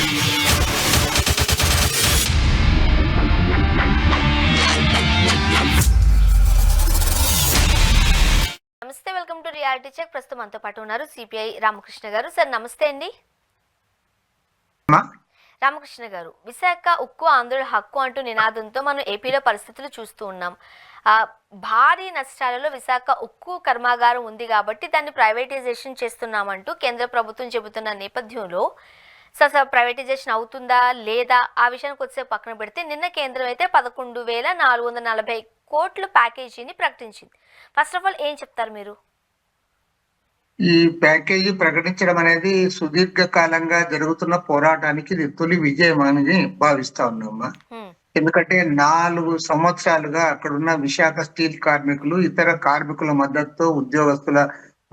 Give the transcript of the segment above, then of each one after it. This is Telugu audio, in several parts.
నమస్తే, వెల్కమ్ టు రియాలిటీ చెక్. ప్రస్తుతం మనతో పాటు ఉన్నారు సిపిఐ రామకృష్ణ గారు. సార్ నమస్తే అండి. రామకృష్ణ గారు, విశాఖ ఉక్కు ఆంధ్రుల హక్కు అంటూ నినాదంతో మనం ఏపీలో పరిస్థితులు చూస్తూ ఉన్నాం. భారీ నష్టాలలో విశాఖ ఉక్కు కర్మాగారం ఉంది కాబట్టి దాన్ని ప్రైవేటైజేషన్ చేస్తున్నామంటూ కేంద్ర ప్రభుత్వం చెబుతున్న నేపథ్యంలో ప్రైవేటైజేషన్ అవుతుందా లేదా ఆ విషయానికి వచ్చే పక్కన పెడితే నిన్న కేంద్రం అయితే 11,440 కోట్ల ప్యాకేజీని ప్రకటించింది. ఫస్ట్ ఆఫ్ ఆల్ ఏం చెప్తారు మీరు? ఈ ప్యాకేజీ ప్రకటించడం అనేది సుదీర్ఘకాలంగా జరుగుతున్న పోరాటానికి ఇది తొలి విజయం అని భావిస్తా ఉన్నామా. ఎందుకంటే 4 సంవత్సరాలుగా అక్కడున్న విశాఖ స్టీల్ కార్మికులు, ఇతర కార్మికుల మద్దతుతో, ఉద్యోగస్తుల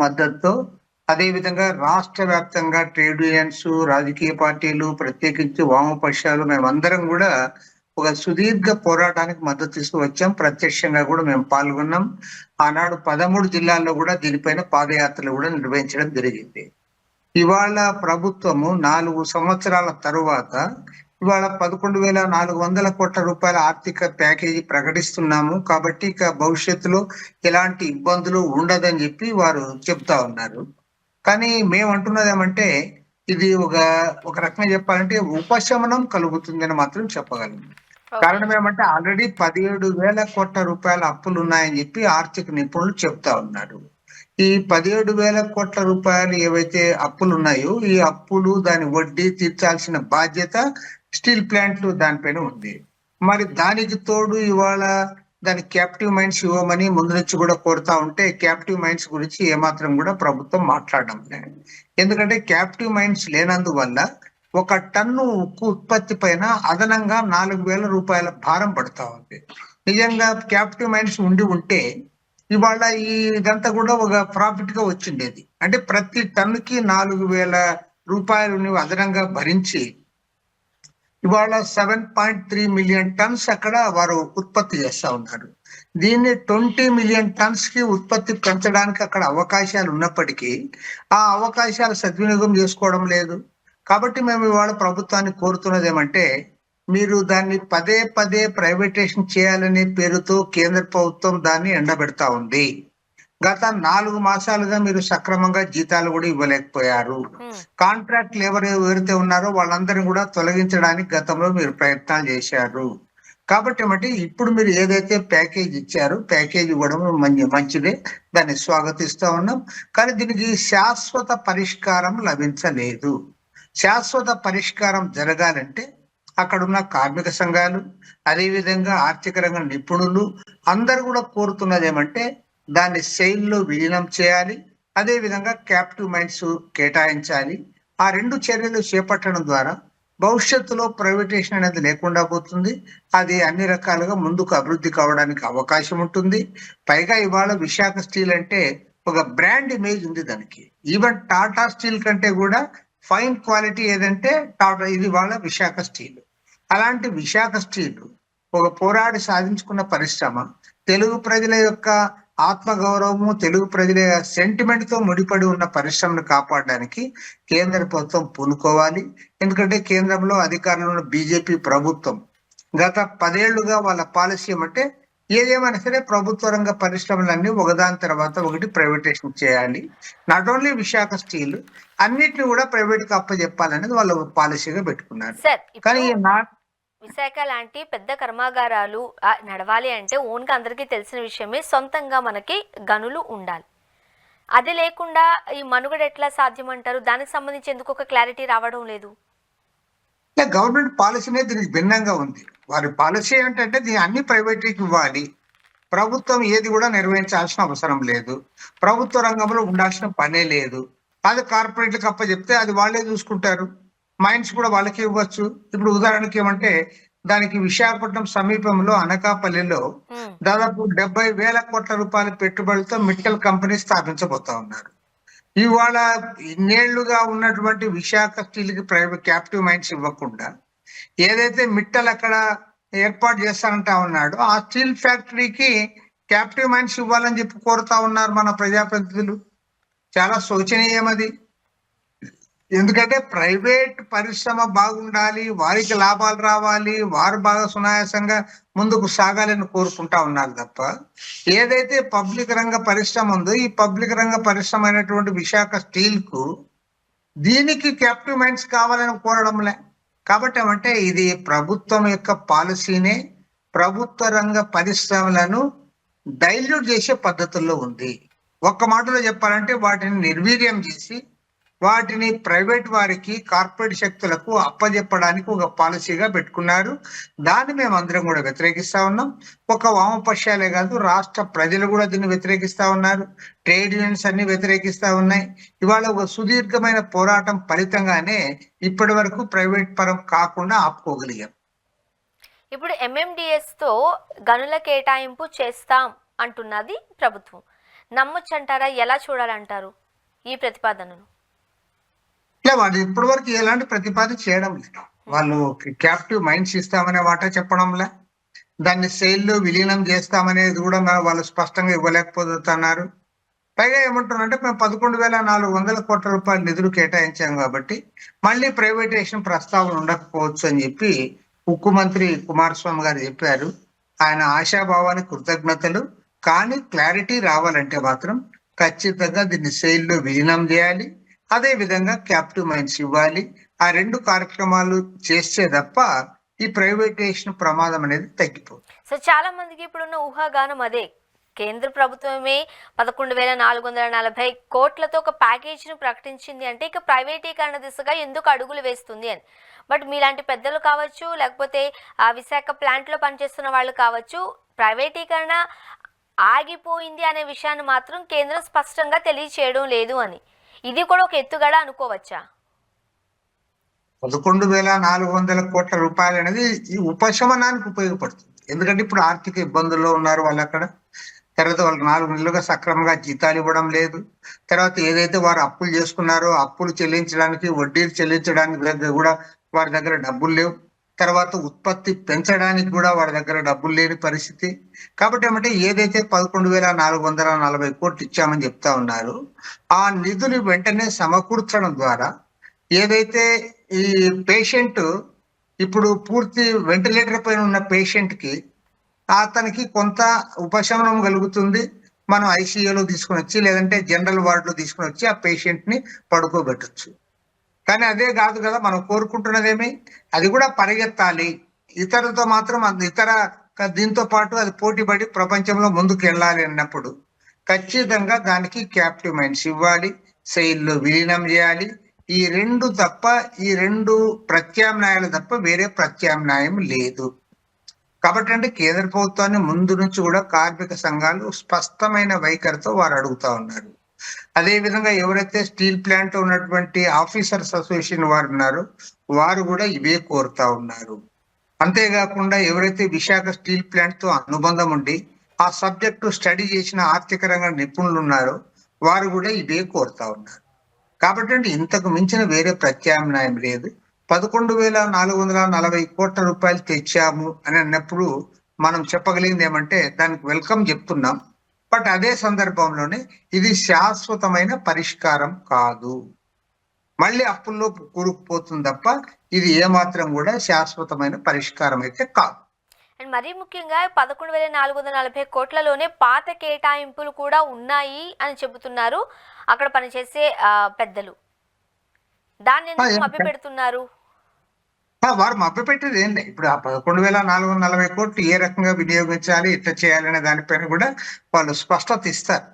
మద్దతుతో, అదే విధంగా రాష్ట్ర వ్యాప్తంగా ట్రేడ్ యూనియన్స్, రాజకీయ పార్టీలు, ప్రత్యేకించి వామపక్షాలు మేమందరం కూడా ఒక సుదీర్ఘ పోరాటానికి మద్దతు ఇస్తూ వచ్చాం. ప్రత్యక్షంగా కూడా మేము పాల్గొన్నాం. ఆనాడు 13 జిల్లాల్లో కూడా దీనిపైన పాదయాత్రలు కూడా నిర్వహించడం జరిగింది. ఇవాళ ప్రభుత్వము 4 సంవత్సరాల తరువాత ఇవాళ 11,400 కోట్ల రూపాయల ఆర్థిక ప్యాకేజీ ప్రకటిస్తున్నాము కాబట్టి ఇక భవిష్యత్తులో ఎలాంటి ఇబ్బందులు ఉండదని చెప్పి వారు చెప్తా ఉన్నారు. కానీ మేము అంటున్నది ఏమంటే ఇది ఒక రకంగా చెప్పాలంటే ఉపశమనం కలుగుతుందని మాత్రం చెప్పగలను. కారణం ఏమంటే ఆల్రెడీ 17,000 కోట్ల రూపాయల అప్పులు ఉన్నాయని చెప్పి ఆర్థిక నిపుణులు చెప్తా ఉన్నారు. ఈ 17,000 కోట్ల రూపాయలు ఏవైతే అప్పులు ఉన్నాయో ఈ అప్పులు, దాని వడ్డీ తీర్చాల్సిన బాధ్యత స్టీల్ ప్లాంట్లు దానిపైన ఉంది. మరి దానికి తోడు ఇవాళ దాని క్యాప్టివ్ మైన్స్ ఇవ్వమని ముందు నుంచి కూడా కోరుతా ఉంటే క్యాప్టివ్ మైన్స్ గురించి ఏమాత్రం కూడా ప్రభుత్వం మాట్లాడడం లేదు. ఎందుకంటే క్యాప్టివ్ మైన్స్ లేనందువల్ల 1 టన్ను ఉక్కు ఉత్పత్తి పైన అదనంగా 4,000 రూపాయల భారం పడతా ఉంది. నిజంగా క్యాప్టివ్ మైన్స్ ఉంటే ఇవాళ ఇదంతా కూడా ఒక ప్రాఫిట్ గా వచ్చిండేది. అంటే ప్రతి టన్నుకి 4,000 రూపాయలు నువ్వు అదనంగా భరించి ఇవాళ 7.3 మిలియన్ టన్స్ అక్కడ వారు ఉత్పత్తి చేస్తా ఉన్నారు. దీన్ని 20 మిలియన్ టన్స్ కి ఉత్పత్తి పెంచడానికి అక్కడ అవకాశాలు ఉన్నప్పటికీ ఆ అవకాశాలు సద్వినియోగం చేసుకోవడం లేదు. కాబట్టి మేము ఇవాళ ప్రభుత్వాన్ని కోరుతున్నది ఏమంటే మీరు దాన్ని పదే పదే ప్రైవేటైజేషన్ చేయాలనే పేరుతో కేంద్ర ప్రభుత్వం దాన్ని ఎండబెడతా ఉంది. గత 4 మాసాలుగా మీరు సక్రమంగా జీతాలు కూడా ఇవ్వలేకపోయారు. కాంట్రాక్ట్లు ఎవరైతే ఉన్నారో వాళ్ళందరినీ కూడా తొలగించడానికి గతంలో మీరు ప్రయత్నాలు చేశారు. కాబట్టి ఇప్పుడు మీరు ఏదైతే ప్యాకేజ్ ఇచ్చారో ప్యాకేజ్ ఇవ్వడం మంచిదే, దాన్ని స్వాగతిస్తా ఉన్నాం. కానీ దీనికి శాశ్వత పరిష్కారం లభించలేదు. శాశ్వత పరిష్కారం జరగాలంటే అక్కడున్న కార్మిక సంఘాలు, అదేవిధంగా ఆర్థిక రంగ నిపుణులు అందరూ కూడా కోరుతున్నది ఏమంటే దాన్ని సెయిల్లో విలీనం చేయాలి, అదే విధంగా క్యాప్టివ్ మైన్స్ కేటాయించాలి. ఆ 2 చర్యలు చేపట్టడం ద్వారా భవిష్యత్తులో ప్రైవేటైజేషన్ అనేది లేకుండా పోతుంది. అది అన్ని రకాలుగా ముందుకు అభివృద్ధి కావడానికి అవకాశం ఉంటుంది. పైగా ఇవాళ విశాఖ స్టీల్ అంటే ఒక బ్రాండ్ ఇమేజ్ ఉంది దానికి. ఈవెన్ టాటా స్టీల్ కంటే కూడా ఫైన్ క్వాలిటీ ఏదంటే టాటా, ఇది వాళ్ళ విశాఖ స్టీల్. అలాంటి విశాఖ స్టీల్ ఒక పోరాడి సాధించుకున్న పరిశ్రమ, తెలుగు ప్రజల యొక్క ఆత్మగౌరవము, తెలుగు ప్రజల సెంటిమెంట్ తో ముడిపడి ఉన్న పరిశ్రమను కాపాడడానికి కేంద్ర ప్రభుత్వం పూనుకోవాలి. ఎందుకంటే కేంద్రంలో అధికారంలో ఉన్న బీజేపీ ప్రభుత్వం గత 10 ఏళ్లుగా వాళ్ళ పాలసీ ఏమంటే ఏదేమైనా సరే ప్రభుత్వ రంగ పరిశ్రమలన్నీ ఒకదాని తర్వాత ఒకటి ప్రైవేటైజేషన్ చేయాలి. నాట్ ఓన్లీ విశాఖ స్టీల్, అన్నిటిని కూడా ప్రైవేట్ కి అప్పచెప్పాలనేది వాళ్ళు పాలసీగా పెట్టుకున్నారు. కానీ విశాఖ లాంటి పెద్ద కర్మాగారాలు నడవాలి అంటే ఓన్గా అందరికీ తెలిసిన విషయమే, సొంతంగా మనకి గనులు ఉండాలి. అది లేకుండా ఈ మనుగడ ఎట్లా సాధ్యం అంటారు? దానికి సంబంధించి ఎందుకు ఒక క్లారిటీ రావడం లేదు? గవర్నమెంట్ పాలసీనే దీనికి భిన్నంగా ఉంది. వారి పాలసీ ఏంటంటే దీన్ని అన్ని ప్రైవేట్కి ఇవ్వాలి, ప్రభుత్వం ఏది కూడా నిర్వహించాల్సిన అవసరం లేదు, ప్రభుత్వ రంగంలో ఉండాల్సిన పనే లేదు, అది కార్పొరేట్లకు అప్పచెప్తే అది వాళ్ళే చూసుకుంటారు, మైన్స్ కూడా వాళ్ళకి ఇవ్వచ్చు. ఇప్పుడు ఉదాహరణకి ఏమంటే దానికి విశాఖపట్నం సమీపంలో అనకాపల్లిలో దాదాపు 70,000 కోట్ల రూపాయల పెట్టుబడులతో మిట్టల్ కంపెనీ స్థాపించబోతా ఉన్నారు. ఇవాళ ఇన్నేళ్లుగా ఉన్నటువంటి విశాఖ స్టీల్ కి ప్రైవేట్ క్యాప్టివ్ మైన్స్ ఇవ్వకుండా ఏదైతే మిట్టల్ అక్కడ ఏర్పాటు చేస్తానంటా ఉన్నాడో ఆ స్టీల్ ఫ్యాక్టరీకి క్యాప్టివ్ మైన్స్ ఇవ్వాలని చెప్పి కోరుతా ఉన్నారు మన ప్రజాప్రతినిధులు. చాలా శోచనీయం అది. ఎందుకంటే ప్రైవేట్ పరిశ్రమ బాగుండాలి, వారికి లాభాలు రావాలి, వారు బాగా సునాయాసంగా ముందుకు సాగాలని కోరుకుంటా ఉన్నారు తప్ప, ఏదైతే పబ్లిక్ రంగ పరిశ్రమ ఉందో ఈ పబ్లిక్ రంగ పరిశ్రమ అయినటువంటి విశాఖ స్టీల్ కు దీనికి క్యాపిటల్ మైన్స్ కావాలని కోరడంలే. కాబట్టి ఏమంటే ఇది ప్రభుత్వం యొక్క పాలసీనే ప్రభుత్వ రంగ పరిశ్రమలను డైల్యూట్ చేసే పద్ధతుల్లో ఉంది. ఒక్క మాటలో చెప్పాలంటే వాటిని నిర్వీర్యం చేసి వాటిని ప్రైవేట్ వారికి, కార్పొరేట్ శక్తులకు అప్పజెప్పడానికి ఒక పాలసీగా పెట్టుకున్నారు. దాన్ని మేము అందరం కూడా వ్యతిరేకిస్తా ఉన్నాం. ఒక వామపక్షాలే కాదు, రాష్ట్ర ప్రజలు కూడా దీన్ని వ్యతిరేకిస్తా ఉన్నారు. ట్రేడ్ యూనియన్స్ అన్ని వ్యతిరేకిస్తా ఉన్నాయి. ఇవాళ ఒక సుదీర్ఘమైన పోరాటం ఫలితంగానే ఇప్పటి వరకు ప్రైవేట్ పరం కాకుండా ఆపుకోగలిగాం. ఇప్పుడు MMDS తో గనుల కేటాయింపు చేస్తాం అంటున్నది ప్రభుత్వం. నమ్మొచ్చంటారా? ఎలా చూడాలంటారు ఈ ప్రతిపాదనను? ఇలా వాళ్ళు ఇప్పటి వరకు ఎలాంటి ప్రతిపాదన చేయడం లేదు. వాళ్ళు క్యాప్టివ్ మైన్స్ ఇస్తామనే మాట చెప్పడంలే, దాన్ని సేల్లో విలీనం చేస్తామనేది కూడా వాళ్ళు స్పష్టంగా ఇవ్వలేకపోతున్నారు. పైగా ఏమంటున్నారంటే మేము 11,400 కోట్ల రూపాయల నిధులు కేటాయించాం కాబట్టి మళ్ళీ ప్రైవేటైజేషన్ ప్రస్తావన ఉండకపోవచ్చు అని చెప్పి ఉక్కు మంత్రి కుమారస్వామి గారు చెప్పారు. ఆయన ఆశాభావానికి కృతజ్ఞతలు. కానీ క్లారిటీ రావాలంటే మాత్రం ఖచ్చితంగా దీన్ని సేల్లో విలీనం చేయాలి, అదే విధంగా క్యాపిటల్ మైన్స్ ఇవ్వాలి. ఆ రెండు కార్యక్రమాలు చేస్తే తప్ప ఈ ప్రైవేటైజేషన్ ప్రమాదం అనేది తగ్గిపోతుంది. సో చాలా మందికి ఇప్పుడున్న ఊహాగానం అదే, కేంద్ర ప్రభుత్వమే 11,440 కోట్లతో ఒక ప్యాకేజీని ప్రకటించింది అంటే ఇక ప్రైవేటీకరణ దిశగా ఎందుకు అడుగులు వేస్తుంది అని. బట్ మీలాంటి పెద్దలు కావచ్చు, లేకపోతే ఆ విశాఖ ప్లాంట్లో పనిచేస్తున్న వాళ్ళు కావచ్చు, ప్రైవేటీకరణ ఆగిపోయింది అనే విషయాన్ని మాత్రం కేంద్రం స్పష్టంగా తెలియచేయడం లేదు అని. ఇది కూడా ఒక ఎత్తుగడ అనుకోవచ్చా? 11,400 కోట్ల రూపాయలు అనేది ఈ ఉపశమనానికి ఉపయోగపడుతుంది. ఎందుకంటే ఇప్పుడు ఆర్థిక ఇబ్బందుల్లో ఉన్నారు వాళ్ళు అక్కడ. తర్వాత వాళ్ళకి 4 నెలలుగా సక్రమంగా జీతాలు ఇవ్వడం లేదు. తర్వాత ఏదైతే వారు అప్పులు చేసుకున్నారో అప్పులు చెల్లించడానికి, వడ్డీలు చెల్లించడానికి కూడా వారి దగ్గర డబ్బులు లేవు. తర్వాత ఉత్పత్తి పెంచడానికి కూడా వారి దగ్గర డబ్బులు లేని పరిస్థితి. కాబట్టి ఏమంటే ఏదైతే 11,440 కోట్లు ఇచ్చామని చెప్తా ఉన్నారు, ఆ నిధులు వెంటనే సమకూర్చడం ద్వారా ఏదైతే ఈ పేషెంట్ ఇప్పుడు పూర్తి వెంటిలేటర్ పైన ఉన్న పేషెంట్ కి అతనికి కొంత ఉపశమనం కలుగుతుంది. మనం ఐసీయూలో తీసుకుని వచ్చి లేదంటే జనరల్ వార్డులో తీసుకుని వచ్చి ఆ పేషెంట్ ని పడుకోబెట్టచ్చు. కానీ అదే కాదు కదా మనం కోరుకుంటున్నదేమి, అది కూడా పరిగెత్తాలి. ఇతరులతో మాత్రం ఇతర దీంతో పాటు అది పోటీపడి ప్రపంచంలో ముందుకు వెళ్ళాలి అన్నప్పుడు ఖచ్చితంగా దానికి క్యాపిటల్ మైన్స్ ఇవ్వాలి, సెయిల్లో విలీనం చేయాలి. ఈ రెండు తప్ప, ఈ రెండు ప్రత్యామ్నాయాలు తప్ప వేరే ప్రత్యామ్నాయం లేదు. కాబట్టి అంటే కేంద్ర ప్రభుత్వాన్ని ముందు నుంచి కూడా కార్మిక సంఘాలు స్పష్టమైన వైఖరితో వారు అడుగుతా ఉన్నారు. అదే విధంగా ఎవరైతే స్టీల్ ప్లాంట్ ఉన్నటువంటి ఆఫీసర్స్ అసోసియేషన్ వారు ఉన్నారో వారు కూడా ఇవే కోరుతా ఉన్నారు. అంతేకాకుండా ఎవరైతే విశాఖ స్టీల్ ప్లాంట్ తో అనుబంధం ఉండి ఆ సబ్జెక్టు స్టడీ చేసిన ఆర్థిక రంగ నిపుణులు ఉన్నారో వారు కూడా ఇవే కోరుతా ఉన్నారు. కాబట్టి అంటే ఇంతకు మించిన వేరే ప్రత్యామ్నాయం లేదు. 11,440 కోట్ల రూపాయలు తెచ్చాము అని అన్నప్పుడు మనం చెప్పగలిగింది ఏమంటే దానికి వెల్కమ్ చెప్తున్నాం. బట్ అదే సందర్భంలోనే ఇది శాశ్వతమైన పరిష్కారం కాదు, మళ్ళీ అప్పుల్లో కూరుకుపోతుంది తప్ప ఇది ఏమాత్రం కూడా శాశ్వతమైన పరిష్కారం అయితే కాదు. అండ్ మరీ ముఖ్యంగా 11,440 కోట్లలోనే పాత కేటాయింపులు కూడా ఉన్నాయి అని చెబుతున్నారు అక్కడ పనిచేసే పెద్దలు. దాన్ని ఎందుకు మభ్యపెడుతున్నారు? వారు మభ్యపెట్టేది ఏం లేదు. ఇప్పుడు ఆ 11,440 కోట్లు ఏ రకంగా వినియోగించాలి, ఎట్లా చేయాలనే దానిపైన కూడా వాళ్ళు స్పష్టత ఇస్తారు.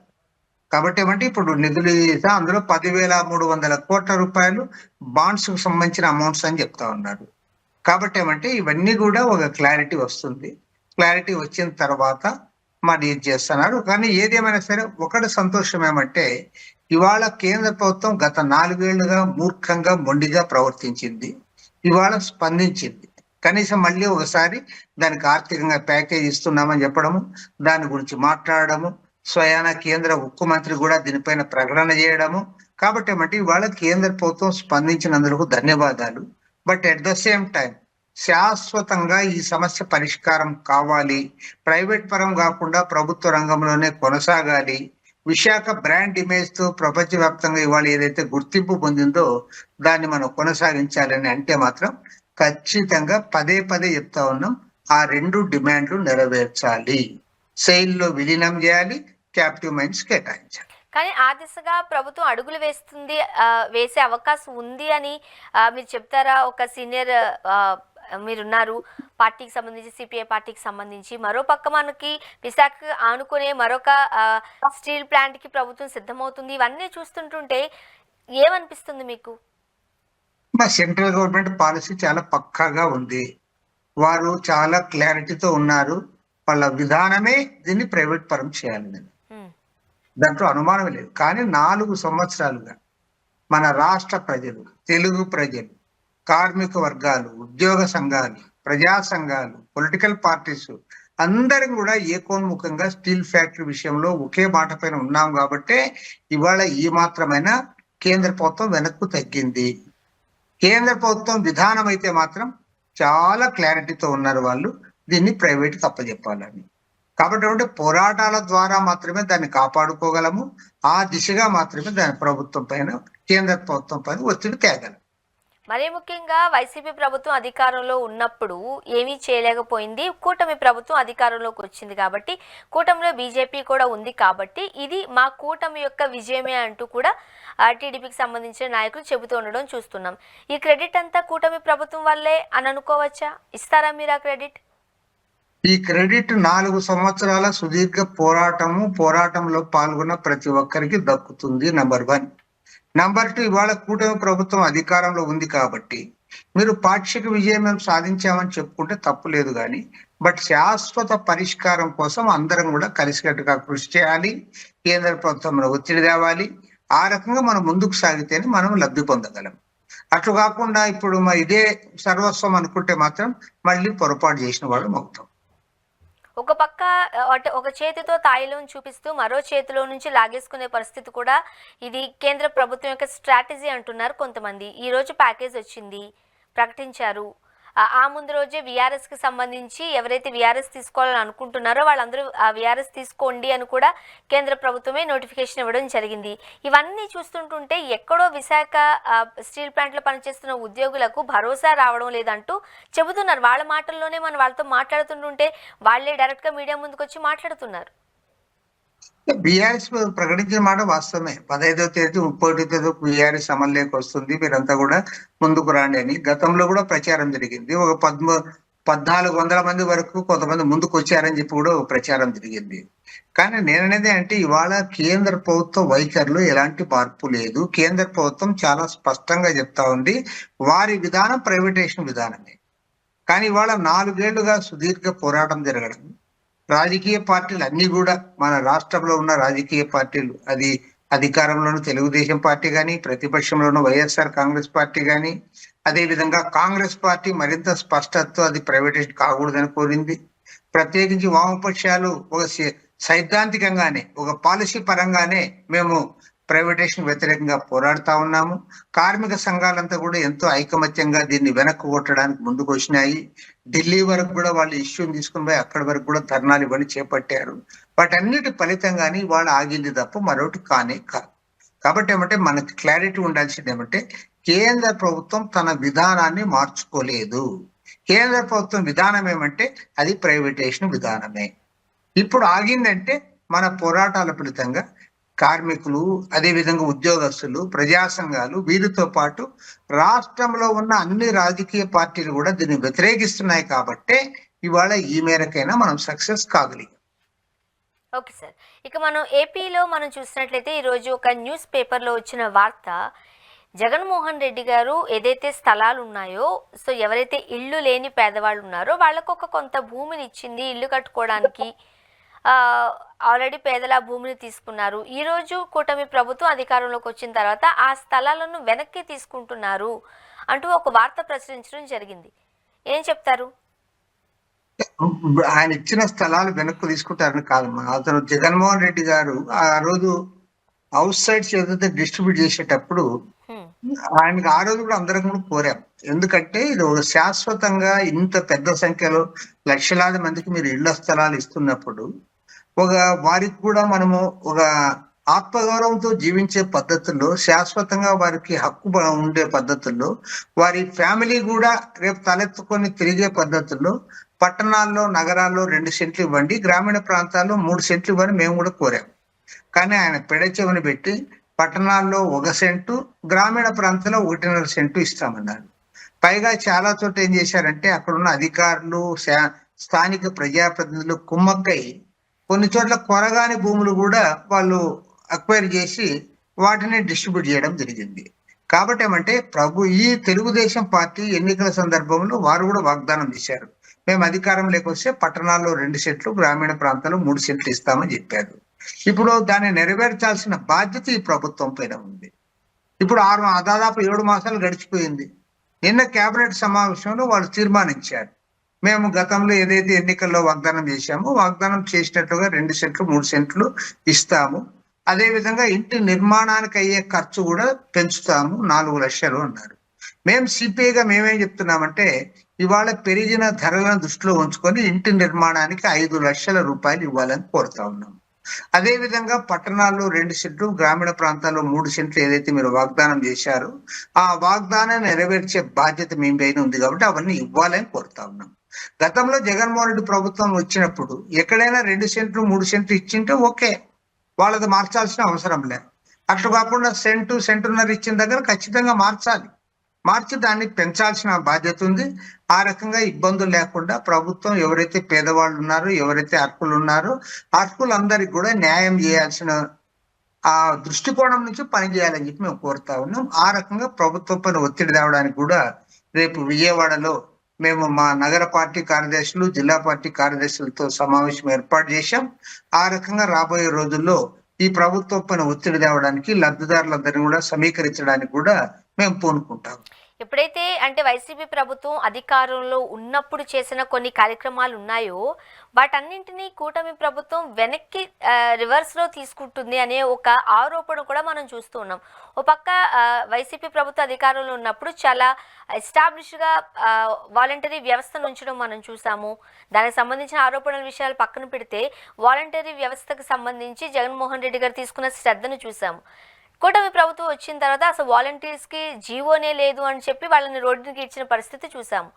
కాబట్టి ఏమంటే ఇప్పుడు నిధులు అందులో 10,300 కోట్ల రూపాయలు బాండ్స్ కు సంబంధించిన అమౌంట్స్ అని చెప్తా ఉన్నారు. కాబట్టి ఏమంటే ఇవన్నీ కూడా ఒక క్లారిటీ వస్తుంది. క్లారిటీ వచ్చిన తర్వాత మరి ఇది చేస్తున్నారు. కానీ ఏదేమైనా సరే ఒకటి సంతోషం ఏమంటే ఇవాళ కేంద్ర ప్రభుత్వం గత 4 ఏళ్లుగా మూర్ఖంగా మొండిగా ప్రవర్తించింది, ఇవాళ స్పందించింది. కనీసం మళ్ళీ ఒకసారి దానికి ఆర్థికంగా ప్యాకేజ్ ఇస్తున్నామని చెప్పడము, దాని గురించి మాట్లాడడము, స్వయాన కేంద్ర ఉక్కు మంత్రి కూడా దీనిపైన ప్రకటన చేయడము. కాబట్టి ఏమంటే ఇవాళ కేంద్ర ప్రభుత్వం స్పందించినందుకు ధన్యవాదాలు. But at the same time శాశ్వతంగా ఈ సమస్య పరిష్కారం కావాలి, ప్రైవేట్ పరం కాకుండా ప్రభుత్వ రంగంలోనే కొనసాగాలి. విశాఖ బ్రాండ్ ఇమేజ్ తో ప్రపంచవ్యాప్తంగా ఇవాళ ఏదైతే గుర్తింపు పొందిందో దాన్ని మనం కొనసాగించాలని అంటే మాత్రం ఖచ్చితంగా పదే పదే చెప్తా ఉన్నాం, ఆ 2 డిమాండ్లు నెరవేర్చాలి. సెయిల్ లో విలీనం చేయాలి, క్యాప్టివ్ మైన్స్ కేటాయించాలి. కానీ ఆ దిశగా ప్రభుత్వం అడుగులు వేస్తుంది, వేసే అవకాశం ఉంది అని మీరు చెప్తారా? ఒక సీనియర్ మీరున్నారు పార్టీకి సంబంధించి, సిపిఐ పార్టీకి సంబంధించి. మరో పక్క మనకి విశాఖ ఆనుకునే మరొక స్టీల్ ప్లాంట్కి ప్రభుత్వం సిద్ధమవుతుంది. ఇవన్నీ చూస్తుంటుంటే ఏమనిపిస్తుంది మీకు? మా సెంట్రల్ గవర్నమెంట్ పాలసీ చాలా పక్కాగా ఉంది. వారు చాలా క్లారిటీతో ఉన్నారు. వాళ్ళ విధానమే దీన్ని ప్రైవేట్ పరం చేయాలని, దాంట్లో అనుమానం లేదు. కానీ 4 సంవత్సరాలుగా మన రాష్ట్ర ప్రజలు, తెలుగు ప్రజలు, కార్మిక వర్గాలు, ఉద్యోగ సంఘాలు, ప్రజా సంఘాలు, పొలిటికల్ పార్టీస్ అందరం కూడా ఏకోన్ముఖంగా స్టీల్ ఫ్యాక్టరీ విషయంలో ఒకే మాట పైన ఉన్నాం కాబట్టి ఇవాళ ఈ మాత్రమైనా కేంద్ర ప్రభుత్వం వెనక్కు తగ్గింది. కేంద్ర ప్రభుత్వం విధానం అయితే మాత్రం చాలా క్లారిటీతో ఉన్నారు వాళ్ళు, దీన్ని ప్రైవేట్ తప్పజెప్పాలని. కాబట్టి పోరాటాల ద్వారా మాత్రమే దాన్ని కాపాడుకోగలము. ఆ దిశగా మాత్రమే దాని ప్రభుత్వం పైన, కేంద్ర ప్రభుత్వం పైన ఒత్తిడి తేగలం. మరీ ముఖ్యంగా వైసీపీ ప్రభుత్వం అధికారంలో ఉన్నప్పుడు ఏమీ చేయలేకపోయింది. కూటమి ప్రభుత్వం అధికారంలోకి వచ్చింది కాబట్టి, కూటమిలో బీజేపీ కూడా ఉంది కాబట్టి ఇది మా కూటమి యొక్క విజయమే అంటూ కూడా టీడీపీకి సంబంధించిన నాయకులు చెబుతూ ఉండడం చూస్తున్నాం. ఈ క్రెడిట్ అంతా కూటమి ప్రభుత్వం వల్లే అని అనుకోవచ్చా? ఇస్తారా మీరు ఆ క్రెడిట్? ఈ క్రెడిట్ 4 సంవత్సరాల సుదీర్ఘ పోరాటంలో పాల్గొన్న ప్రతి ఒక్కరికి దక్కుతుంది. నంబర్ 1. నంబర్ 2, ఇవాళ కూటమి ప్రభుత్వం అధికారంలో ఉంది కాబట్టి మీరు పాక్షిక విజయం మేము సాధించామని చెప్పుకుంటే తప్పు లేదు. కానీ బట్ శాశ్వత పరిష్కారం కోసం అందరం కూడా కలిసికట్టుగా కృషి చేయాలి. కేంద్ర ప్రభుత్వం ఒత్తిడి తేవాలి. ఆ రకంగా మనం ముందుకు సాగితేనే మనం లబ్ధి పొందగలం. అట్లు కాకుండా ఇప్పుడు ఇదే సర్వస్వం అనుకుంటే మాత్రం మళ్ళీ పొరపాటు చేసిన వాళ్ళు అవుతాం. ఒక పక్క ఒక చేతితో తాయిలం చూపిస్తూ మరో చేతిలో నుంచి లాగేసుకునే పరిస్థితి కూడా ఇది కేంద్ర ప్రభుత్వం యొక్క స్ట్రాటజీ అంటున్నారు కొంతమంది. ఈ రోజు ప్యాకేజ్ వచ్చింది, ప్రకటించారు. ఆ ముందు రోజే విఆర్ఎస్కి సంబంధించి ఎవరైతే విఆర్ఎస్ తీసుకోవాలని అనుకుంటున్నారో వాళ్ళందరూ ఆ విఆర్ఎస్ తీసుకోండి అని కూడా కేంద్ర ప్రభుత్వమే నోటిఫికేషన్ ఇవ్వడం జరిగింది. ఇవన్నీ చూస్తుంటుంటే ఎక్కడో విశాఖ స్టీల్ ప్లాంట్లో పనిచేస్తున్న ఉద్యోగులకు భరోసా రావడం లేదంటూ చెబుతున్నారు. వాళ్ళ మాటల్లోనే మనం వాళ్ళతో మాట్లాడుతుంటుంటే వాళ్ళే డైరెక్ట్గా మీడియా ముందుకు వచ్చి మాట్లాడుతున్నారు. బీఆర్ఎస్ ప్రకటించిన మాట వాస్తవమే. 15వ తేదీ 31వ తేదీ బీఆర్ఎస్ అమల్లోకి వస్తుంది, మీరంతా కూడా ముందుకు రాండి అని గతంలో కూడా ప్రచారం జరిగింది. ఒక 1400 మంది వరకు కొంతమంది ముందుకు వచ్చారని చెప్పి కూడా ప్రచారం జరిగింది. కానీ నేననేది అంటే ఇవాళ కేంద్ర ప్రభుత్వ వైఖరిలో ఎలాంటి మార్పు లేదు. కేంద్ర ప్రభుత్వం చాలా స్పష్టంగా చెప్తా ఉంది, వారి విధానం ప్రైవేటైజేషన్ విధానమే. కానీ ఇవాళ 4 ఏళ్లుగా సుదీర్ఘ పోరాటం జరగడం, రాజకీయ పార్టీలు అన్ని కూడా మన రాష్ట్రంలో ఉన్న రాజకీయ పార్టీలు, అది అధికారంలోనూ తెలుగుదేశం పార్టీ కానీ, ప్రతిపక్షంలోనూ వైఎస్ఆర్ కాంగ్రెస్ పార్టీ కానీ, అదే విధంగా కాంగ్రెస్ పార్టీ మరింత స్పష్టతతో అది ప్రైవేటైజేషన్ కాకూడదని కోరింది. ప్రత్యేకించి వామపక్షాలు ఒక సైద్ధాంతికంగానే, ఒక పాలసీ పరంగానే మేము ప్రైవేటైజేషన్ వ్యతిరేకంగా పోరాడుతా ఉన్నాము. కార్మిక సంఘాలంతా కూడా ఎంతో ఐకమత్యంగా దీన్ని వెనక్కు కొట్టడానికి ముందుకు వచ్చినాయి. ఢిల్లీ వరకు కూడా వాళ్ళు ఇష్యూని తీసుకుని పోయి అక్కడి వరకు కూడా ధర్నాలు ఇవన్నీ చేపట్టారు. వాటన్నిటి ఫలితంగానే వాళ్ళు ఆగింది తప్ప మరొకటి కానే కాదు. కాబట్టి మనకి క్లారిటీ ఉండాల్సింది కేంద్ర ప్రభుత్వం తన విధానాన్ని మార్చుకోలేదు. కేంద్ర ప్రభుత్వం విధానం అది ప్రైవేటైజేషన్ విధానమే. ఇప్పుడు ఆగిందంటే మన పోరాటాల ఫలితంగా కార్మికులు, అదే విధంగా ఉద్యోగస్తులు, ప్రజా సంఘాలు, వీరితో పాటు రాష్ట్రంలో ఉన్న అన్ని రాజకీయ పార్టీలు కూడా దీన్ని వ్యతిరేకిస్తున్నాయి కాబట్టి ఇవాళ ఈ మేరకైనా మనం సక్సెస్ కాగలిగాం. ఓకే సార్, ఇక మనం ఏపీలో మనం చూసినట్లయితే ఈరోజు ఒక న్యూస్ పేపర్లో వచ్చిన వార్త, జగన్మోహన్ రెడ్డి గారు ఏదైతే స్థలాలు ఉన్నాయో, సో ఎవరైతే ఇల్లు లేని పేదవాళ్ళు ఉన్నారో వాళ్ళకు కొంత భూమిని ఇచ్చింది ఇల్లు కట్టుకోవడానికి. ఆల్రెడీ పేదల భూమిని తీసుకున్నారు. ఈరోజు కూటమి ప్రభుత్వం అధికారంలోకి వచ్చిన తర్వాత ఆ స్థలాలను వెనక్కి తీసుకుంటున్నారు అంటూ ఒక వార్త ప్రచురించడం జరిగింది. ఏం చెప్తారు? ఆయన ఇచ్చిన స్థలాలు వెనక్కు తీసుకుంటారని కాదమ్మా. అతను జగన్మోహన్ రెడ్డి గారు ఆ రోజు అవుట్ సైడ్స్ ఏదైతే డిస్ట్రిబ్యూట్ చేసేటప్పుడు ఆయనకి ఆ రోజు కూడా అందరం కూడా కోరాం. ఎందుకంటే ఇది ఒక శాశ్వతంగా ఇంత పెద్ద సంఖ్యలో లక్షలాది మందికి మీరు ఇళ్ల స్థలాలు ఇస్తున్నప్పుడు వారికి కూడా మనము ఒక ఆత్మగౌరవంతో జీవించే పద్ధతుల్లో, శాశ్వతంగా వారికి హక్కు ఉండే పద్ధతుల్లో, వారి ఫ్యామిలీ కూడా రేపు తలెత్తుకొని తిరిగే పద్ధతుల్లో పట్టణాల్లో, నగరాల్లో 2 సెంట్లు ఇవ్వండి, గ్రామీణ ప్రాంతాల్లో 3 సెంట్లు ఇవ్వని మేము కూడా కోరాం. కానీ ఆయన పెడచెవిన పెట్టి పట్టణాల్లో 1 సెంటు, గ్రామీణ ప్రాంతాల్లో 1.5 సెంటు ఇస్తామన్నారు. పైగా చాలా చోట్ల ఏం చేశారంటే అక్కడున్న అధికారులు, స్థానిక ప్రజాప్రతినిధులు కుమ్మక్కై కొన్ని చోట్ల కొరగాని భూములు కూడా వాళ్ళు అక్వైర్ చేసి వాటిని డిస్ట్రిబ్యూట్ చేయడం జరిగింది. కాబట్టి ఏమంటే ఈ తెలుగుదేశం పార్టీ ఎన్నికల సందర్భంలో వారు కూడా వాగ్దానం చేశారు. మేము అధికారంలోకి వస్తే పట్టణాల్లో 2 సెంట్లు, గ్రామీణ ప్రాంతాల్లో 3 సెంట్లు ఇస్తామని చెప్పారు. ఇప్పుడు దాన్ని నెరవేర్చాల్సిన బాధ్యత ఈ ప్రభుత్వం పైన ఉంది. ఇప్పుడు దాదాపు 7 మాసాలు గడిచిపోయింది. నిన్న కేబినెట్ సమావేశంలో వాళ్ళు తీర్మానించారు, మేము గతంలో ఏదైతే ఎన్నికల్లో వాగ్దానం చేశామో వాగ్దానం చేసినట్లుగా 2 సెంట్లు 3 సెంట్లు ఇస్తాము, అదే విధంగా ఇంటి నిర్మాణానికి అయ్యే ఖర్చు కూడా పెంచుతాము 4 లక్షలు అన్నారు. మేము సిపిఐగా మేమేం చెప్తున్నామంటే ఇవాళ పెరిగిన ధరలను దృష్టిలో ఉంచుకొని ఇంటి నిర్మాణానికి 5 లక్షల రూపాయలు ఇవ్వాలని కోరుతా ఉన్నాం. అదే విధంగా పట్టణాల్లో 2 సెంట్లు, గ్రామీణ ప్రాంతాల్లో 3 సెంట్లు ఏదైతే మీరు వాగ్దానం చేశారో ఆ వాగ్దానాన్ని నెరవేర్చే బాధ్యత మీ పైన ఉంది కాబట్టి అవన్నీ ఇవ్వాలని కోరుతా ఉన్నాం. గతంలో జగన్మోహన్ రెడ్డి ప్రభుత్వం వచ్చినప్పుడు ఎక్కడైనా 2 సెంట్లు 3 సెంట్లు ఇచ్చింటే ఓకే, వాళ్ళది మార్చాల్సిన అవసరం లేదు. అట్లా కాకుండా సెంటు సెంటున్నర ఇచ్చిన దగ్గర ఖచ్చితంగా మార్చి దాన్ని పెంచాల్సిన బాధ్యత ఉంది. ఆ రకంగా ఇబ్బందులు లేకుండా ప్రభుత్వం ఎవరైతే పేదవాళ్ళు ఉన్నారో, ఎవరైతే అర్హులు ఉన్నారో అర్హులందరికీ కూడా న్యాయం చేయాల్సిన ఆ దృష్టికోణం నుంచి పనిచేయాలని చెప్పి మేము కోరుతా ఉన్నాం. ఆ రకంగా ప్రభుత్వం పైన ఒత్తిడి తేవడానికి కూడా రేపు విజయవాడలో మేము మా నగర పార్టీ కార్యదర్శులు, జిల్లా పార్టీ కార్యదర్శులతో సమావేశం ఏర్పాటు చేశాం. ఆ రకంగా రాబోయే రోజుల్లో ఈ ప్రభుత్వం పైన ఒత్తిడి తేవడానికి, లబ్ధిదారులందరినీ కూడా సమీకరించడానికి కూడా మేము పూనుకుంటాం. ఎప్పుడైతే అంటే వైసీపీ ప్రభుత్వం అధికారంలో ఉన్నప్పుడు చేసిన కొన్ని కార్యక్రమాలు ఉన్నాయో వాటన్నింటినీ కూటమి ప్రభుత్వం వెనక్కి రివర్స్లో తీసుకుంటుంది అనే ఒక ఆరోపణ కూడా మనం చూస్తూ ఉన్నాం. ఓ పక్క వైసీపీ ప్రభుత్వ అధికారంలో ఉన్నప్పుడు చాలా ఎస్టాబ్లిష్గా వాలంటరీ వ్యవస్థను ఉంచడం మనం చూసాము. దానికి సంబంధించిన ఆరోపణల విషయాలు పక్కన పెడితే వాలంటరీ వ్యవస్థకు సంబంధించి జగన్మోహన్ రెడ్డి గారు తీసుకున్న శ్రద్ధను చూసాము. కూటమి ప్రభుత్వం వచ్చిన తర్వాత అసలు వాలంటీర్స్కి జీవోనే లేదు అని చెప్పి వాళ్ళని రోడ్డుకి ఇచ్చిన పరిస్థితి చూసాము.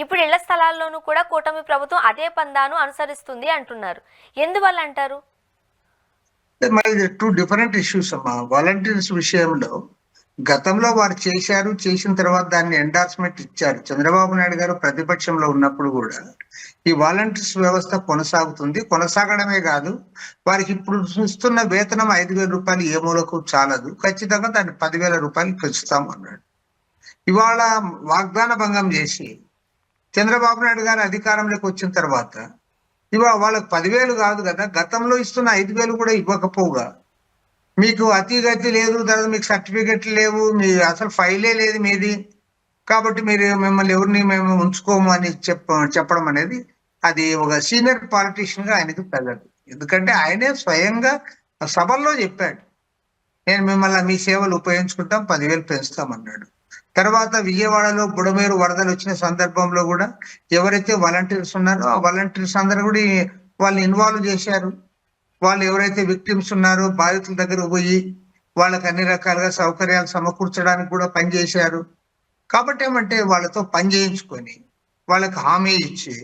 ఇప్పుడు ఇళ్ల స్థలాల్లోనూ కూడా కూటమి ప్రభుత్వం అదే పందాను అనుసరిస్తుంది అంటున్నారు. ఎందువల్ల అంటారు? మరి 2 డిఫరెంట్ ఇష్యూస్ అమ్మా. వాలంటీర్స్ విషయంలో గతంలో వారు చేసిన తర్వాత దాన్ని ఎండార్స్మెంట్ ఇచ్చారు. చంద్రబాబు నాయుడు గారు ప్రతిపక్షంలో ఉన్నప్పుడు కూడా ఈ వాలంటీర్స్ వ్యవస్థ కొనసాగడమే కాదు, వారికి ఇప్పుడు ఇస్తున్న వేతనం 5,000 రూపాయలు ఏ మూలకు చాలదు, ఖచ్చితంగా దాన్ని 10,000 రూపాయలు పెంచుతాం అన్నాడు. ఇవాళ వాగ్దాన భంగం చేసి చంద్రబాబు నాయుడు గారు అధికారంలోకి వచ్చిన తర్వాత ఇవాళ వాళ్ళకి 10,000 కాదు కదా, గతంలో ఇస్తున్న 5,000 కూడా ఇవ్వకపోగా మీకు అతిగతి లేదు, తర్వాత మీకు సర్టిఫికెట్లు లేవు, మీ అసలు ఫైలే లేదు మీది, కాబట్టి మిమ్మల్ని ఎవరిని మేము ఉంచుకోము అని చెప్పడం అనేది అది ఒక సీనియర్ పాలిటీషియన్ గా ఆయనకు తగదు. ఎందుకంటే ఆయనే స్వయంగా సభల్లో చెప్పాడు, నేను మిమ్మల్ని మీ సేవలు ఉపయోగించుకుంటాం, 10,000 పెంచుతామన్నాడు. తర్వాత విజయవాడలో బుడమేరు వరదలు వచ్చిన సందర్భంలో కూడా ఎవరైతే వాలంటీర్స్ ఉన్నారో ఆ వాలంటీర్స్ అందరూ కూడా వాళ్ళని ఇన్వాల్వ్ చేశారు. వాళ్ళు ఎవరైతే విక్టిమ్స్ ఉన్నారో బాధితుల దగ్గర పోయి వాళ్ళకి అన్ని రకాలుగా సౌకర్యాలు సమకూర్చడానికి కూడా పనిచేశారు. కాబట్టి ఏమంటే వాళ్ళతో పని చేయించుకొని వాళ్ళకి హామీ ఇచ్చి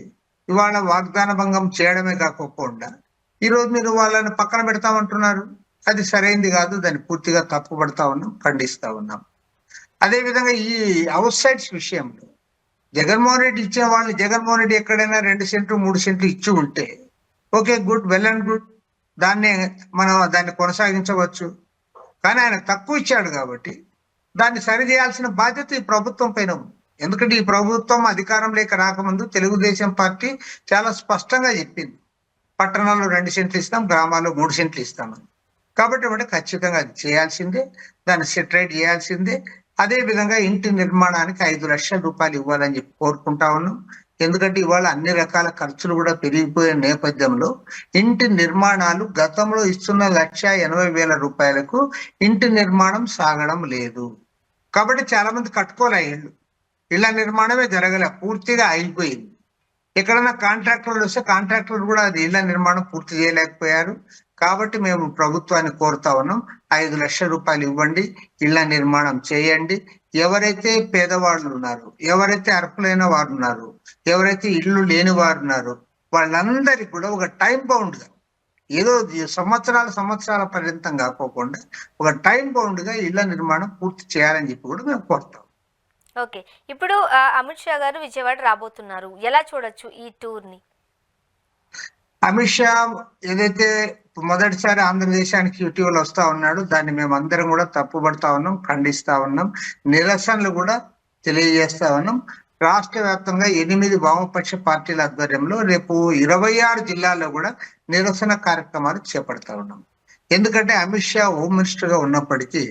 ఇవాళ వాగ్దాన భంగం చేయడమే కాకుండా ఈరోజు మీరు వాళ్ళని పక్కన పెడతామంటున్నారు. అది సరైనది కాదు, దాన్ని పూర్తిగా తప్పుపడతా ఉన్నాం, ఖండిస్తా ఉన్నాం. అదే విధంగా ఈ అవుట్ సైడ్స్ విషయంలో జగన్మోహన్ రెడ్డి ఇచ్చిన వాళ్ళని, జగన్మోహన్ రెడ్డి ఎక్కడైనా 2 సెంట్లు 3 సెంట్లు ఇచ్చి ఉంటే okay, good, well and good, దాన్ని కొనసాగించవచ్చు. కానీ ఆయన తక్కువ ఇచ్చాడు కాబట్టి దాన్ని సరి చేయాల్సిన బాధ్యత ఈ ప్రభుత్వం పైన ఉంది. ఎందుకంటే ఈ ప్రభుత్వం అధికారంలోకి రాకముందు తెలుగుదేశం పార్టీ చాలా స్పష్టంగా చెప్పింది, పట్టణాల్లో 2 సెంట్లు ఇస్తాం, గ్రామాల్లో 3 సెంట్లు ఇస్తామని. కాబట్టి ఖచ్చితంగా అది చేయాల్సిందే, దాన్ని సెటరేట్ చేయాల్సిందే. అదే విధంగా ఇంటి నిర్మాణానికి 5 లక్షల రూపాయలు ఇవ్వాలని చెప్పి కోరుకుంటా ఉన్నాం. ఎందుకంటే ఇవాళ అన్ని రకాల ఖర్చులు కూడా పెరిగిపోయే నేపథ్యంలో ఇంటి నిర్మాణాలు గతంలో ఇస్తున్న 1,80,000 రూపాయలకు ఇంటి నిర్మాణం సాగడం లేదు. కాబట్టి చాలా మంది కట్టుకోలే ఇళ్ల నిర్మాణమే జరగలే, పూర్తిగా ఆగిపోయింది. ఎక్కడన్నా కాంట్రాక్టర్లు వస్తే కాంట్రాక్టర్లు కూడా అది ఇళ్ల నిర్మాణం పూర్తి చేయలేకపోయారు. కాబట్టి మేము ప్రభుత్వాన్ని కోరుతా ఉన్నాం, 5 లక్షల రూపాయలు ఇవ్వండి, ఇళ్ల నిర్మాణం చేయండి. ఎవరైతే పేదవాళ్ళు ఉన్నారు, ఎవరైతే అర్హులైన వారు ఉన్నారు, ఎవరైతే ఇల్లు లేని వారు ఉన్నారు, వాళ్ళందరికీ కూడా ఒక టైం బౌండ్ గా, ఏదో సంవత్సరాల పర్యంతం కాకోకుండా ఒక టైం బౌండ్ గా ఇళ్ల నిర్మాణం పూర్తి చేయాలని చెప్పి కూడా మేము కోరుతాం. ఓకే, ఇప్పుడు అమిత్ షా గారు విజయవాడ రాబోతున్నారు, ఎలా చూడొచ్చు ఈ టూర్ ని? అమిత్ షా ఏదైతే మొదటిసారి ఆంధ్రదేశానికి ఇటీవల వస్తా ఉన్నాడు, దాన్ని మేము అందరం కూడా తప్పుపడతా ఉన్నాం, ఖండిస్తా ఉన్నాం, నిరసనలు కూడా తెలియజేస్తా ఉన్నాం. రాష్ట్ర వ్యాప్తంగా 8 వామపక్ష పార్టీల ఆధ్వర్యంలో రేపు 26 జిల్లాల్లో కూడా నిరసన కార్యక్రమాలు చేపడతా ఉన్నాం. ఎందుకంటే అమిత్ షా హోమ్ మినిస్టర్ గా ఉన్నప్పటికీ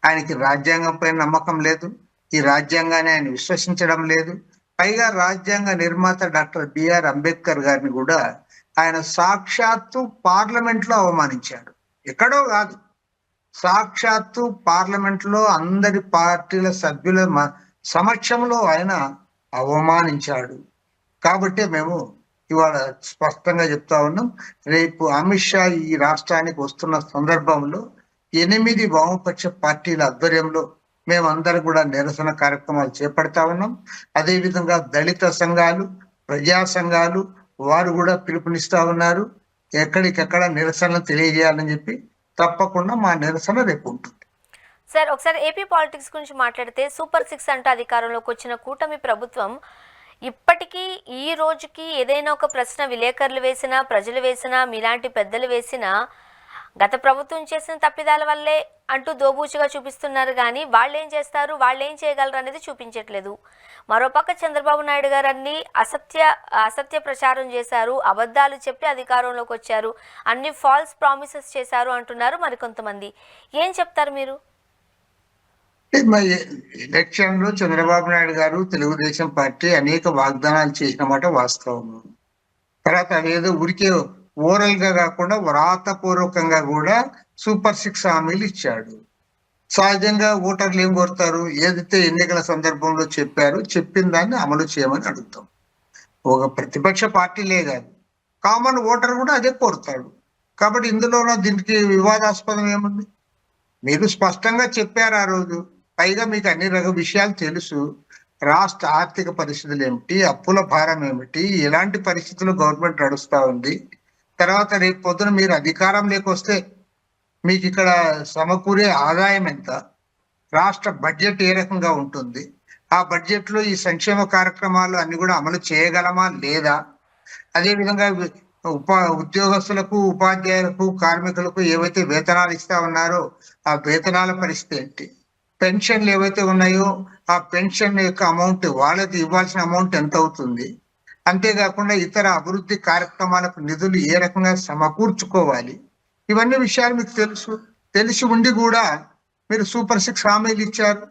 ఆయనకి రాజ్యాంగం పైన నమ్మకం లేదు, ఈ రాజ్యాంగాన్ని ఆయన విశ్వసించడం లేదు. పైగా రాజ్యాంగ నిర్మాత డాక్టర్ బిఆర్ అంబేద్కర్ గారిని కూడా ఆయన సాక్షాత్తు పార్లమెంట్ లో అవమానించాడు. ఎక్కడో కాదు, సాక్షాత్తు పార్లమెంట్ లో అందరి పార్టీల సభ్యుల సమక్షంలో ఆయన అవమానించాడు. కాబట్టి మేము ఇవాళ స్పష్టంగా చెప్తా ఉన్నాం, రేపు అమిత్ షా ఈ రాష్ట్రానికి వస్తున్న సందర్భంలో 8 వామపక్ష పార్టీల ఆధ్వర్యంలో మేమందరం కూడా నిరసన కార్యక్రమాలు చేపడతా ఉన్నాం. అదేవిధంగా దళిత సంఘాలు, ప్రజా సంఘాలు వారు కూడా పిలుపునిస్తా ఉన్నారు, ఎక్కడికెక్కడ నిరసనలు తెలియజేయాలని చెప్పి. తప్పకుండా మా నిరసన రేపు ఉంటుంది. సార్, ఒకసారి ఏపీ పాలిటిక్స్ గురించి మాట్లాడితే సూపర్ 6 అంటూ అధికారంలోకి వచ్చిన కూటమి ప్రభుత్వం ఇప్పటికీ ఈ రోజుకి ఏదైనా ఒక ప్రశ్న విలేకరులు వేసినా, ప్రజలు వేసినా, మీలాంటి పెద్దలు వేసినా గత ప్రభుత్వం చేసిన తప్పిదాల వల్లే అంటూ దోబూచిగా చూపిస్తున్నారు, కానీ వాళ్ళు ఏం చేస్తారు, వాళ్ళు ఏం చేయగలరు అనేది చూపించట్లేదు. మరోపక్క చంద్రబాబు నాయుడు గారు అన్ని అసత్య ప్రచారం చేశారు, అబద్ధాలు చెప్పి అధికారంలోకి వచ్చారు, అన్ని ఫాల్స్ ప్రామిసెస్ చేశారు అంటున్నారు మరికొంతమంది. ఏం చెప్తారు మీరు? ఎలక్షన్ లో చంద్రబాబు నాయుడు గారు, తెలుగుదేశం పార్టీ అనేక వాగ్దానాలు చేసిన మాట వాస్తవం. తర్వాత అదేదో ఊరికే ఓరల్ గా కాకుండా వ్రాతపూర్వకంగా కూడా సూపర్ 6 హామీలు ఇచ్చాడు. సహజంగా ఓటర్లు ఏం కోరుతారు, ఏదైతే ఎన్నికల సందర్భంలో చెప్పారో చెప్పిన దాన్ని అమలు చేయమని అడుగుతాం. ఒక ప్రతిపక్ష పార్టీలే కాదు, కామన్ ఓటర్ కూడా అదే కోరుతాడు. కాబట్టి ఇందులోనూ దీనికి వివాదాస్పదం ఏముంది? మీరు స్పష్టంగా చెప్పారు ఆ రోజు, పైగా మీకు అన్ని రకాల విషయాలు తెలుసు. రాష్ట్ర ఆర్థిక పరిస్థితులు ఏమిటి, అప్పుల భారం ఏమిటి, ఎలాంటి పరిస్థితుల్లో గవర్నమెంట్ నడుస్తా ఉంది, తర్వాత రేపు పొద్దున మీరు అధికారంలోకి వస్తే మీకు ఇక్కడ సమకూరే ఆదాయం ఎంత, రాష్ట్ర బడ్జెట్ ఏ రకంగా ఉంటుంది, ఆ బడ్జెట్ లో ఈ సంక్షేమ కార్యక్రమాలు అన్ని కూడా అమలు చేయగలమా లేదా, అదేవిధంగా ఉద్యోగస్తులకు, ఉపాధ్యాయులకు, కార్మికులకు ఏవైతే వేతనాలు ఇస్తా ఉన్నారో ఆ వేతనాల పరిస్థితి ఏంటి, పెన్షన్లు ఏవైతే ఉన్నాయో ఆ పెన్షన్ యొక్క అమౌంట్, వాళ్ళకి ఇవ్వాల్సిన అమౌంట్ ఎంత అవుతుంది, అంతేకాకుండా ఇతర అభివృద్ధి కార్యక్రమాలకు నిధులు ఏ రకంగా సమకూర్చుకోవాలి, ఇవన్నీ విషయాలు మీకు తెలిసి ఉండి కూడా మీరు సూపర్ 6 హామీలు ఇచ్చారు.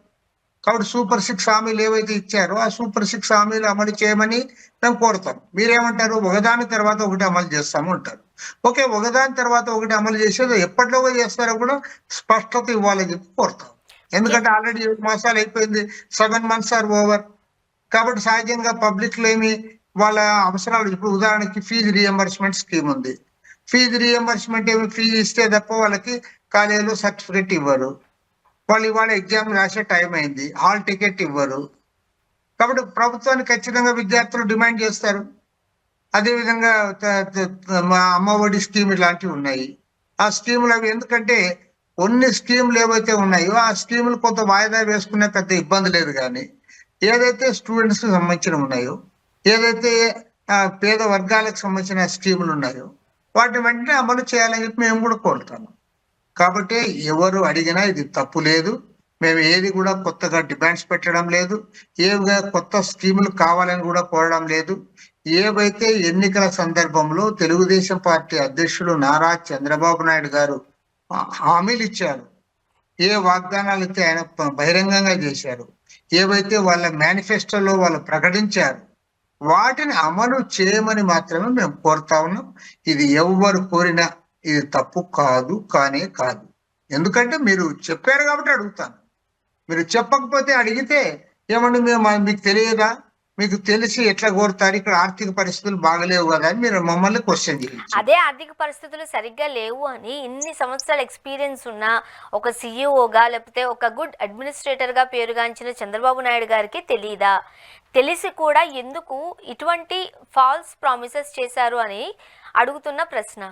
కాబట్టి సూపర్ 6 హామీలు ఏవైతే ఇచ్చారో ఆ సూపర్ 6 హామీలు అమలు చేయమని మేము కోరుతాం. మీరేమంటారు, ఒకదాని తర్వాత ఒకటి అమలు చేస్తాము అంటారు. ఓకే, ఒకదాని తర్వాత ఒకటి అమలు చేసేది ఎప్పటిలోగా చేస్తారో కూడా స్పష్టత ఇవ్వాలని చెప్పి కోరుతాం. ఎందుకంటే ఆల్రెడీ 7 మాసాలు అయిపోయింది, 7 months ఆర్ ఓవర్. కాబట్టి సహజంగా పబ్లిక్ లో ఏమి వాళ్ళ అవసరాలు, ఇప్పుడు ఉదాహరణకి ఫీజు రియంబర్స్మెంట్ స్కీమ్ ఉంది. ఫీజు రియంబర్స్మెంట్ ఏమి, ఫీజు ఇస్తే తప్ప వాళ్ళకి కాలేజీలో సర్టిఫికెట్ ఇవ్వరు, వాళ్ళు ఇవాళ ఎగ్జామ్ రాసే టైం అయింది, హాల్ టికెట్ ఇవ్వరు. కాబట్టి ప్రభుత్వాన్ని ఖచ్చితంగా విద్యార్థులు డిమాండ్ చేస్తారు. అదేవిధంగా మా అమ్మఒడి స్కీమ్ ఇలాంటివి ఉన్నాయి. ఆ స్కీములు అవి ఎందుకంటే కొన్ని స్కీములు ఏవైతే ఉన్నాయో ఆ స్కీములు కొంత వాయిదా వేసుకునే పెద్ద ఇబ్బంది లేదు, కానీ ఏదైతే స్టూడెంట్స్ కి సంబంధించిన ఉన్నాయో, ఏదైతే పేద వర్గాలకు సంబంధించిన స్కీములు ఉన్నాయో వాటిని వెంటనే అమలు చేయాలని చెప్పి మేము కూడా కోరుతాము. కాబట్టి ఎవరు అడిగినా ఇది తప్పు లేదు, మేము ఏది కూడా కొత్తగా డిమాండ్స్ పెట్టడం లేదు, ఏవిగా కొత్త స్కీములు కావాలని కూడా కోరడం లేదు. ఏవైతే ఎన్నికల సందర్భంలో తెలుగుదేశం పార్టీ అధ్యక్షుడు నారా చంద్రబాబు నాయుడు గారు హామీలు ఇచ్చారు, ఏ వాగ్దానాలు అయితే ఆయన బహిరంగంగా చేశారు, ఏవైతే వాళ్ళ మేనిఫెస్టోలో వాళ్ళు ప్రకటించారు, వాటిని అమలు చేయమని మాత్రమే మేము కోరుతా ఉన్నాం. ఇది ఎవరు కోరినా ఇది తప్పు కాదు, కానే కాదు. ఎందుకంటే మీరు చెప్పారు కాబట్టి అడుగుతాను. మీరు చెప్పకపోతే అడిగితే ఏమండి మేము మీకు తెలియదా, మీకు తెలిసి ఎట్లా కోరుతారు? ఇక్కడ ఆర్థిక పరిస్థితులు బాగలేవు కదా అని మీరు మమ్మల్ని క్వశ్చన్ చేయొచ్చు. అదే ఆర్థిక పరిస్థితులు సరిగ్గా లేవు అని ఇన్ని సంవత్సరాల ఎక్స్పీరియన్స్ ఉన్న ఒక సీఈఓగా లేకపోతే ఒక గుడ్ అడ్మినిస్ట్రేటర్గా పేరుగాంచిన చంద్రబాబు నాయుడు గారికి తెలీదా? తెలిసి కూడా ఎందుకు ఇటువంటి ఫాల్స్ ప్రామిసెస్ చేశారు అని అడుగుతున్న ప్రశ్న.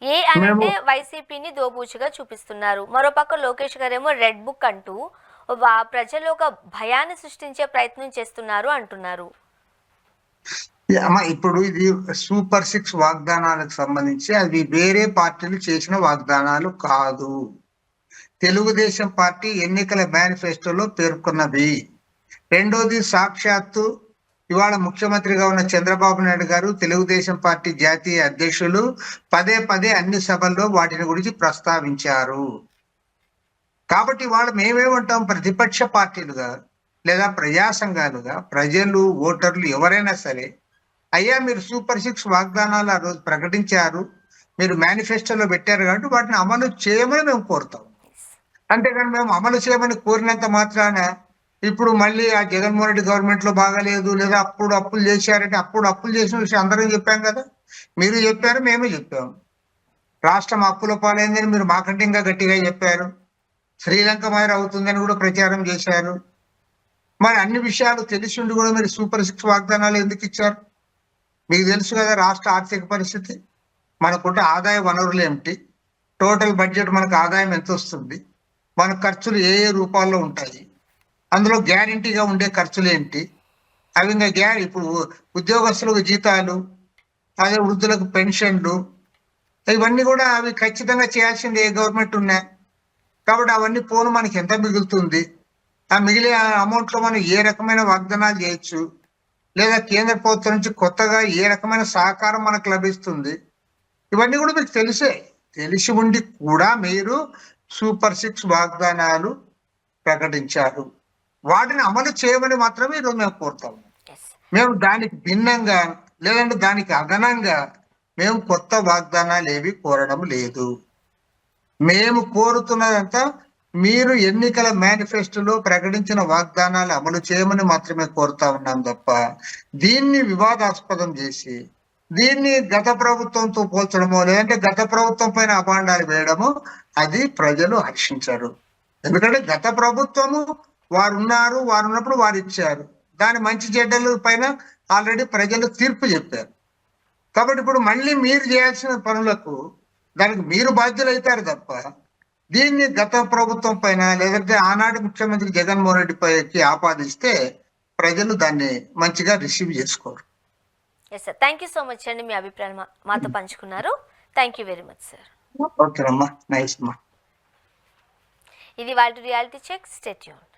ఏ అనంటే వైసీపీని దోబూచుగా చూపిస్తున్నారు, మరోపక్క లోకేష్ గారేమో రెడ్ బుక్ అంటూ ప్రజల్లో ఒక భయాన్ని సృష్టించే ప్రయత్నం చేస్తున్నారు అంటున్నారు. అమ్మా, ఇప్పుడు ఇది సూపర్ 6 వాగ్దానాలకు సంబంధించి అవి వేరే పార్టీలు చేసిన వాగ్దానాలు కాదు. తెలుగుదేశం పార్టీ ఎన్నికల మేనిఫెస్టోలో పేర్కొన్నవి. రెండోది, సాక్షాత్తు ఇవాళ ముఖ్యమంత్రిగా ఉన్న చంద్రబాబు నాయుడు గారు, తెలుగుదేశం పార్టీ జాతీయ అధ్యక్షులు పదే పదే అన్ని సభల్లో వాటిని గురించి ప్రస్తావించారు. కాబట్టి వాళ్ళు మేమేమంటాం, ప్రతిపక్ష పార్టీలుగా లేదా ప్రజా సంఘాలుగా ప్రజలు, ఓటర్లు ఎవరైనా సరే, అయ్యా మీరు సూపర్ 6 వాగ్దానాలు ఆ రోజు ప్రకటించారు, మీరు మేనిఫెస్టోలో పెట్టారు కాబట్టి వాటిని అమలు చేయమని మేము కోరుతాం. అంతేగాని మేము అమలు చేయమని కోరినంత మాత్రాన ఇప్పుడు మళ్ళీ ఆ జగన్మోహన్ రెడ్డి గవర్నమెంట్ లో బాగాలేదు, లేదా అప్పుడు అప్పులు చేశారంటే అప్పుడు అప్పులు చేసిన విషయం అందరం చెప్పాం కదా. మీరు చెప్పారు, మేమే చెప్పాము. రాష్ట్రం అప్పుల పాలైందని మీరు మాకంటే ఇంకా గట్టిగా చెప్పారు. శ్రీలంక మాదిరి అవుతుందని కూడా ప్రచారం చేశారు. మరి అన్ని విషయాలు తెలిసి ఉండి కూడా మీరు సూపర్ 6 వాగ్దానాలు ఎందుకు ఇచ్చారు? మీకు తెలుసు కదా రాష్ట్ర ఆర్థిక పరిస్థితి, మనకుంటే ఆదాయ వనరులు ఏమిటి, టోటల్ బడ్జెట్ మనకు ఆదాయం ఎంత వస్తుంది, మన ఖర్చులు ఏ ఏ రూపాల్లో ఉంటాయి, అందులో గ్యారంటీగా ఉండే ఖర్చులు ఏంటి, అవి ఇంకా ఇప్పుడు ఉద్యోగస్తులకు జీతాలు, అదే వృద్ధులకు పెన్షన్లు, ఇవన్నీ కూడా అవి ఖచ్చితంగా చేయాల్సింది ఏ గవర్నమెంట్ ఉన్నా. కాబట్టి అవన్నీ పోను మనకి ఎంత మిగులుతుంది, ఆ మిగిలే అమౌంట్ లో మనం ఏ రకమైన వాగ్దానాలు చేయొచ్చు, లేదా కేంద్ర ప్రభుత్వం నుంచి కొత్తగా ఏ రకమైన సహకారం మనకు లభిస్తుంది, ఇవన్నీ కూడా మీకు తెలిసి ఉండి కూడా మీరు సూపర్ 6 వాగ్దానాలు ప్రకటించారు. వాటిని అమలు చేయమని మాత్రమే ఈరోజు మేము కోరుతాము. మేము దానికి భిన్నంగా లేదంటే దానికి అదనంగా మేము కొత్త వాగ్దానాలు ఏవి కోరడం లేదు. మేము కోరుతున్నదంతా మీరు ఎన్నికల మేనిఫెస్టోలో ప్రకటించిన వాగ్దానాలు అమలు చేయమని మాత్రమే కోరుతా ఉన్నాం తప్ప దీన్ని వివాదాస్పదం చేసి దీన్ని గత ప్రభుత్వంతో పోల్చడమో లేదంటే గత ప్రభుత్వం పైన అభాండాలు వేయడమో అది ప్రజలు హర్షించరు. ఎందుకంటే గత ప్రభుత్వము వారు ఉన్నప్పుడు వారు ఇచ్చారు, దాని మంచి చెడ్డల పైన ఆల్రెడీ ప్రజలు తీర్పు చెప్పారు. కాబట్టి ఇప్పుడు మళ్ళీ మీరు చేయాల్సిన పనులకు దానికి మీరు బాధ్యులు అవుతారు తప్ప దీన్ని గత ప్రభుత్వం పైన లేదంటే ఆనాటి ముఖ్యమంత్రి జగన్మోహన్ రెడ్డి పైకి ఆపాదిస్తే ప్రజలు దాన్ని మంచిగా రిసీవ్ చేసుకోరు. Yes sir, thank you so much అండి, మీ అభిప్రాయం మాతో పంచుకున్నారు. Thank you very much sir. ఓకేనమ్మా, నైస్ అమ్మా. ఇది వాళ్ళ రియాలిటీ చెక్. Stay tuned.